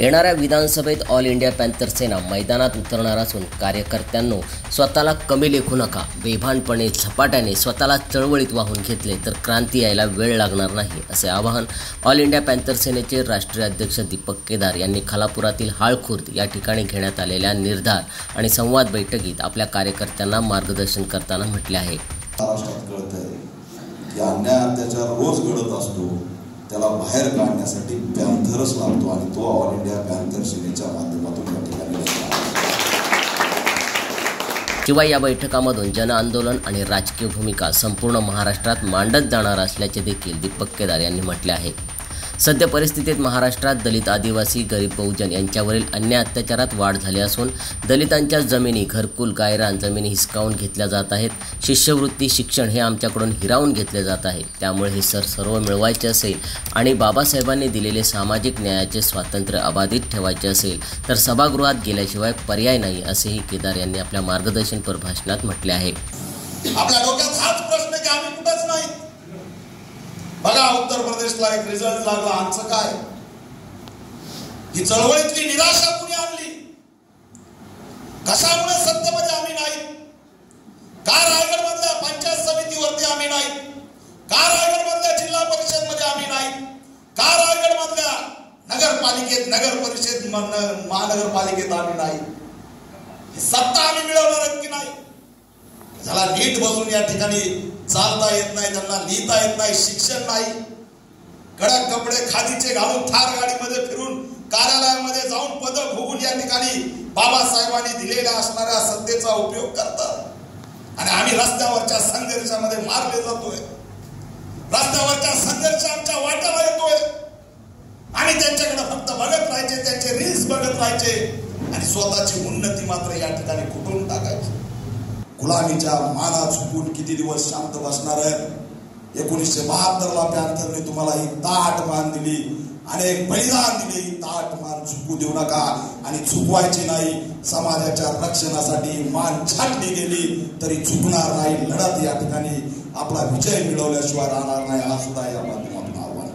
येणाऱ्या विधानसभेत all India panther सेना मैदानात उतरणार असून कार्यकर्त्यांनो स्वतःला कमी लेखू नका। बेभानपणे झपाट्याने स्वतःला चळवळीत वाहून घेतले तर क्रांती यायला वेळ लागणार नाही, असे आवाहन ऑल इंडिया पॅन्थर सेनेचे राष्ट्रीय अध्यक्ष दीपक केदार यांनी खालापुरातील हाळखुर्द या ठिकाणी घेण्यात आलेल्या निर्धार आणि संवाद बैठकीत आपल्या कार्यकर्त्यांना मार्गदर्शन करताना म्हटले आहे। महाराष्ट्रात कळतंय की अन्याय अत्याचार रोज घडत असतो, त्याला बाहेर काढण्यासाठी पॅन्थरच लागतो आणि तो ऑल इंडिया पॅन्थर सेनेच्या माध्यमातून या ठिकाणी शिवाय या बैठकामधून जन आंदोलन आणि राजकीय भूमिका संपूर्ण महाराष्ट्रात मांडत जाणार असल्याचे देखील दीपक केदार यांनी म्हटले आहे। सध्या परिस्थितीत महाराष्ट्रात दलित, आदिवासी, गरीब बहुजन यांच्यावरील अन्याय अत्याचारात वाढ झाली असून दलितांच्या जमिनी, घरकुल, गायरान जमिनी हिसकावून घेतल्या जात आहेत। शिष्यवृत्ती, शिक्षण हे आमच्याकडून हिरावून घेतले जात आहे। त्यामुळे हे सर्व मिळवायचे असेल आणि बाबासाहेबांनी दिलेले सामाजिक न्यायाचे स्वातंत्र्य अबाधित ठेवायचे असेल तर सभागृहात गेल्याशिवाय पर्याय नाही, असेही केदार यांनी आपल्या मार्गदर्शनपर भाषणात म्हटले आहे। आपल्या डोक्यात हाच प्रश्न की आम्ही कुठंच नाही। बघा, उत्तर प्रदेशला एक रिझल्ट लागला, आमचं काय? ही चळवळीतली निराशा कुणी आणली? कशामुळे सत्तेमध्ये आम्ही नाही? का रायगड मधल्या पंचायत समितीवरती आम्ही नाही? का रायगड मधल्या जिल्हा परिषद मध्ये आम्ही नाही? का रायगड मधल्या नगरपालिकेत, नगर परिषद, महानगरपालिकेत आम्ही नाही? सत्ता आम्ही मिळवणार की नाही? ज्याला नीट बसून या ठिकाणी चालता येत नाही, त्यांना लिहिता येत नाही, शिक्षण नाही, कडक कपडे खादीचे घालून थार गाडीमध्ये फिरून कार्यालयामध्ये जाऊन पद भोगून या ठिकाणी बाबासाहेबांनी दिलेल्या असणाऱ्या सत्तेचा उपयोग करतात आणि आम्ही रस्त्यावरच्या संघर्षामध्ये मारले जातोय। रस्त्यावरच्या संघर्ष आमच्या वाट्याला येतोय आणि त्यांच्याकडे फक्त बघत राहायचे, त्यांचे रील्स बघत राहायचे आणि स्वतःची उन्नती मात्र या ठिकाणी खुटून टाकायची। गुलामीच्या माना झुकून किती दिवस शांत बसणार आहे? 1972 ला पॅन्थरने तुम्हाला ही ताट मान दिली, अनेक बलिदान दिले, ही ताट मान झुकू देऊ नका आणि झुकवायची नाही। समाजाच्या रक्षणासाठी मान छाटली गेली तरी झुकणार नाही। लढत या ठिकाणी आपला विजय मिळवल्याशिवाय राहणार नाही, हा सुद्धा या माध्यमातून आव्हान।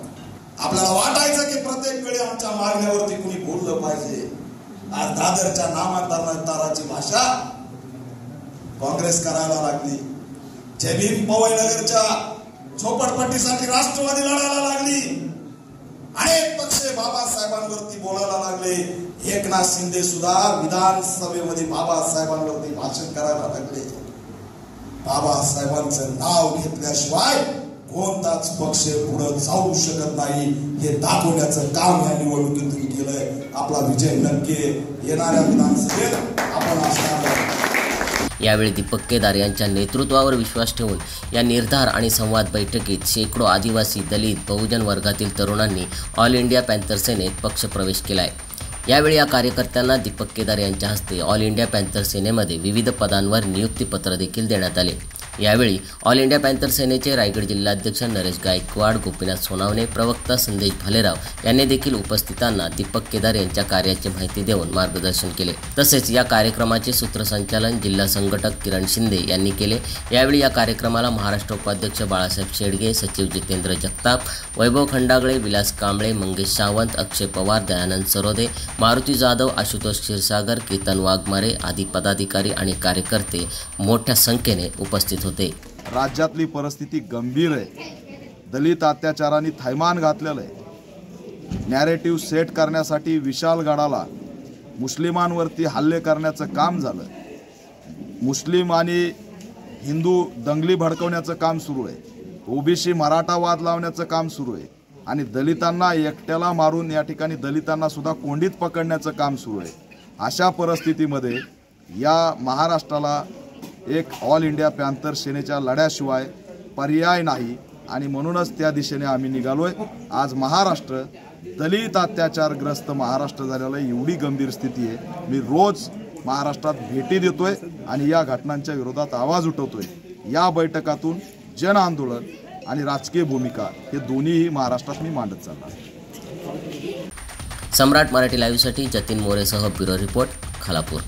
आपल्याला वाटायचं की प्रत्येक वेळी आमच्या मागण्यावरती कुणी बोललं पाहिजे। आज दादरच्या नामांतराची भाषा काँग्रेस करायला लागली, जमीन पवईनगरच्या झोपडपट्टीसाठी राष्ट्रवादी लढायला लागली, अनेक पक्ष बाबासाहेबांवरती बोलायला लागले। एकनाथ शिंदे सुद्धा विधानसभेमध्ये बाबासाहेबांवरती भाषण करायला लागले। बाबासाहेबांचं नाव घेतल्याशिवाय कोणताच पक्ष पुढे जाऊ शकत नाही, हे दाखवण्याचं काम या निवडणुकीत केलंय। आपला विजय नक्की येणाऱ्या विधानसभेत आपण असणार। यावेळी दीपक केदार यांच्या नेतृत्वावर विश्वास ठेवून या निर्धार आणि संवाद बैठकीत शेकडो आदिवासी, दलित, बहुजन वर्गातील तरुणांनी ऑल इंडिया पॅन्थर सेनेत पक्षप्रवेश केलाय। यावेळी या कार्यकर्त्यांना दीपक केदार यांच्या हस्ते ऑल इंडिया पॅन्थर सेनेमध्ये विविध पदांवर नियुक्तीपत्र देखील देण्यात आले। यावेळी ऑल इंडिया पॅन्थर सेनेचे रायगड जिल्हाध्यक्ष नरेश गायकवाड, गोपीनाथ सोनावणे, प्रवक्ता संदेश भालेराव यांनी देखील उपस्थितांना दीपक केदार यांच्या कार्याची माहिती देऊन मार्गदर्शन केले। तसेच या कार्यक्रमाचे सूत्रसंचालन जिल्हा संघटक किरण शिंदे यांनी केले। यावेळी या कार्यक्रमाला महाराष्ट्र उपाध्यक्ष बाळासाहेब शेडगे, सचिव जितेंद्र जगताप, वैभव खंडागळे, विलास कांबळे, मंगेश सावंत, अक्षय पवार, दयानंद सरोदे, मारुती जाधव, आशुतोष क्षीरसागर, केतन वाघमारे आदी पदाधिकारी आणि कार्यकर्ते मोठ्या संख्येने उपस्थित होते। राज्यातली परिस्थिती गंभीर आहे। दलित अत्याचारांनी थैमान घातलेलं आहे। नॅरेटिव्ह सेट करण्यासाठी विशालगडाला मुस्लिमांवरती हल्ले करण्याचं काम झालं। मुस्लिम आणि हिंदू दंगली भडकवण्याचं काम सुरू आहे। ओबीसी मराठावाद लावण्याचं काम सुरू आहे आणि दलितांना एकट्याला मारून या ठिकाणी दलितांना सुद्धा कोंडीत पकडण्याचं काम सुरू आहे। अशा परिस्थितीमध्ये या महाराष्ट्राला एक ऑल इंडिया पॅन्थर सेनेच्या लढ्याशिवाय पर्याय नाही आणि म्हणूनच त्या दिशेने आम्ही निघालोय। आज महाराष्ट्र दलित अत्याचारग्रस्त महाराष्ट्र झालेला एवढी गंभीर स्थिती आहे। मी रोज महाराष्ट्रात भेटी देतोय आणि या घटनांच्या विरोधात आवाज उठवतोय। या बैठकातून जन आंदोलन आणि राजकीय भूमिका हे दोन्हीही महाराष्ट्रात मी मांडत चालणार। सम्राट मराठी लाईव्हसाठी जतीन मोरेसह ब्युरो रिपोर्ट, खालापूर।